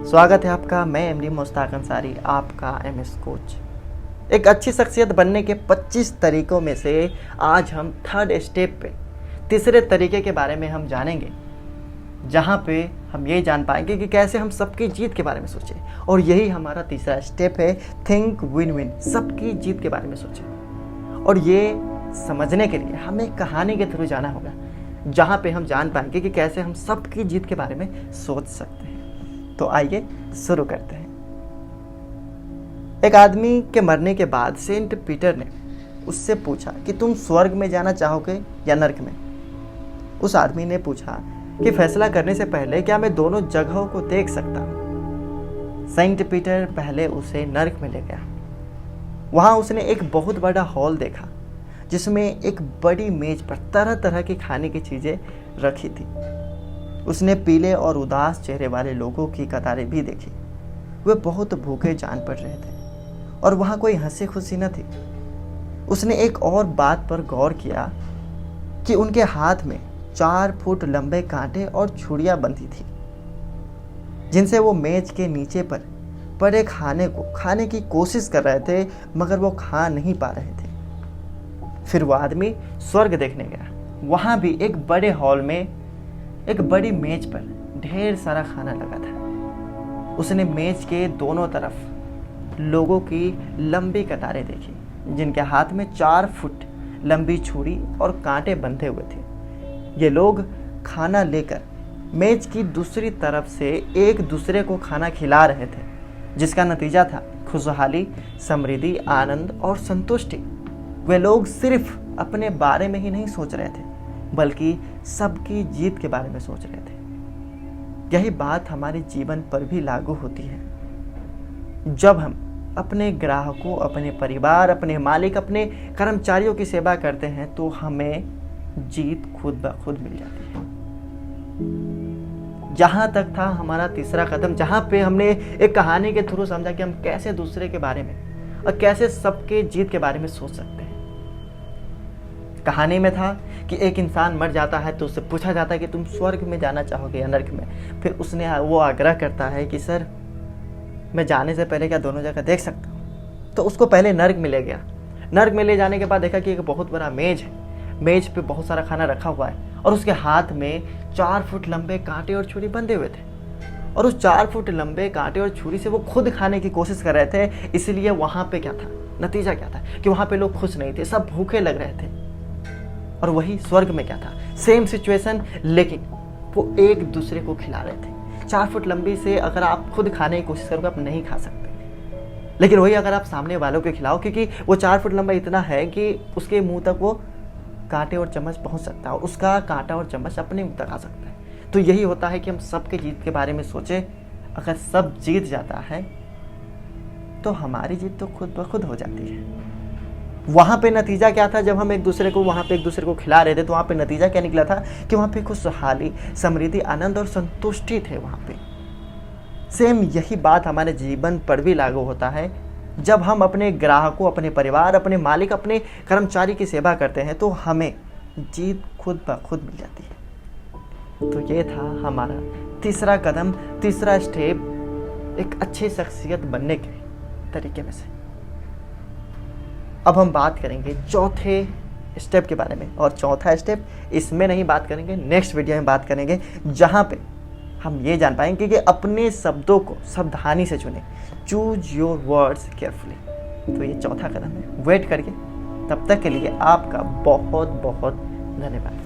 स्वागत है आपका। मैं एमडी मुश्ताक अंसारी, आपका एमएस कोच। एक अच्छी शख्सियत बनने के 25 तरीकों में से आज हम थर्ड स्टेप पे तीसरे तरीके के बारे में हम जानेंगे, जहाँ पे हम ये जान पाएंगे कि कैसे हम सबकी जीत के बारे में सोचें। और यही हमारा तीसरा स्टेप है, थिंक विन विन, सबकी जीत के बारे में सोचें। और ये समझने के लिए हमें कहानी के थ्रू जाना होगा, जहाँ पे हम जान पाएंगे कि कैसे हम सबकी जीत के बारे में सोच सकते हैं। तो आइए शुरू करते हैं। एक आदमी के मरने के बाद सेंट पीटर ने उससे पूछा कि तुम स्वर्ग में जाना चाहोगे या नर्क में। उस आदमी ने पूछा कि फैसला करने से पहले क्या मैं दोनों जगहों को देख सकता हूँ। सेंट पीटर पहले उसे नर्क में ले गया। वहाँ उसने एक बहुत बड़ा हॉल देखा, जिसमें एक बड़ी मेज पर तरह तरह की खाने की चीज़ें रखी थी। उसने पीले और उदास चेहरे वाले लोगों की कतारें भी देखी। वे बहुत भूखे जान पड़ रहे थे और वहाँ कोई हंसी खुशी न थी। उसने एक और बात पर गौर किया कि उनके हाथ में 4 फुट लंबे कांटे और छुरियां बंधी थी, जिनसे वो मेज के नीचे पर पड़े खाने को खाने की कोशिश कर रहे थे, मगर वो खा नहीं पा रहे थे। फिर वो आदमी स्वर्ग देखने गया। वहाँ भी एक बड़े हॉल में एक बड़ी मेज पर ढेर सारा खाना लगा था। उसने मेज के दोनों तरफ लोगों की लंबी कतारें देखी, जिनके हाथ में 4 फुट लंबी छुरी और कांटे बंधे हुए थे। ये लोग खाना लेकर मेज की दूसरी तरफ से एक दूसरे को खाना खिला रहे थे, जिसका नतीजा था खुशहाली, समृद्धि, आनंद और संतुष्टि। वे लोग सिर्फ अपने बारे में ही नहीं सोच रहे थे, बल्कि सबकी जीत के बारे में सोच रहे थे। यही बात हमारे जीवन पर भी लागू होती है। जब हम अपने ग्राहकों, अपने परिवार, अपने मालिक, अपने कर्मचारियों की सेवा करते हैं, तो हमें जीत खुद ब खुद मिल जाती है। जहां तक था हमारा तीसरा कदम, जहां पे हमने एक कहानी के थ्रू समझा कि हम कैसे दूसरे के बारे में और कैसे सबके जीत के बारे में सोच सकते हैं। कहानी में था कि एक इंसान मर जाता है तो उससे पूछा जाता है कि तुम स्वर्ग में जाना चाहोगे या नर्क में। फिर वो आग्रह करता है कि सर, मैं जाने से पहले क्या दोनों जगह देख सकता हूँ। तो उसको पहले नर्क में ले गया। नर्क में ले जाने के बाद देखा कि एक बहुत बड़ा मेज है। मेज पे बहुत सारा खाना रखा हुआ है और उसके हाथ में 4 फुट लंबे कांटे और छुरी बंधे हुए थे। और उस 4 फुट लंबे कांटे और छुरी से वो खुद खाने की कोशिश कर रहे थे। इसलिए वहाँ पे क्या था, नतीजा क्या था कि वहाँ पे लोग खुश नहीं थे, सब भूखे लग रहे थे। और वही स्वर्ग में क्या था, सेम सिचुएशन, लेकिन वो एक दूसरे को खिला रहे थे। 4 फुट लंबी से अगर आप खुद खाने की कोशिश करोगे, आप नहीं खा सकते। लेकिन वही अगर आप सामने वालों को खिलाओ, क्योंकि वो 4 फुट लंबा इतना है कि उसके मुंह तक वो कांटे और चम्मच पहुंच सकता है, उसका कांटा और चम्मच अपने मुंह तक आ सकता है। तो यही होता है कि हम सबके जीत के बारे में सोचें। अगर सब जीत जाता है तो हमारी जीत तो खुद ब खुद हो जाती है। वहाँ पे नतीजा क्या था, जब हम एक दूसरे को खिला रहे थे, तो वहाँ पे नतीजा क्या निकला था कि वहाँ पे खुशहाली, समृद्धि, आनंद और संतुष्टि थे वहाँ पे। सेम यही बात हमारे जीवन पर भी लागू होता है। जब हम अपने ग्राहकों, अपने परिवार, अपने मालिक, अपने कर्मचारी की सेवा करते हैं, तो हमें जीत खुद ब खुद मिल जाती है। तो ये था हमारा तीसरा कदम, तीसरा स्टेप, एक अच्छी शख्सियत बनने के तरीके में से। अब हम बात करेंगे चौथे स्टेप के बारे में। और चौथा स्टेप इसमें नहीं बात करेंगे, नेक्स्ट वीडियो में बात करेंगे, जहाँ पे हम ये जान पाएंगे कि अपने शब्दों को सावधानी से चुनें। Choose your words carefully. तो ये चौथा कदम है। वेट करिए। तब तक के लिए आपका बहुत बहुत धन्यवाद।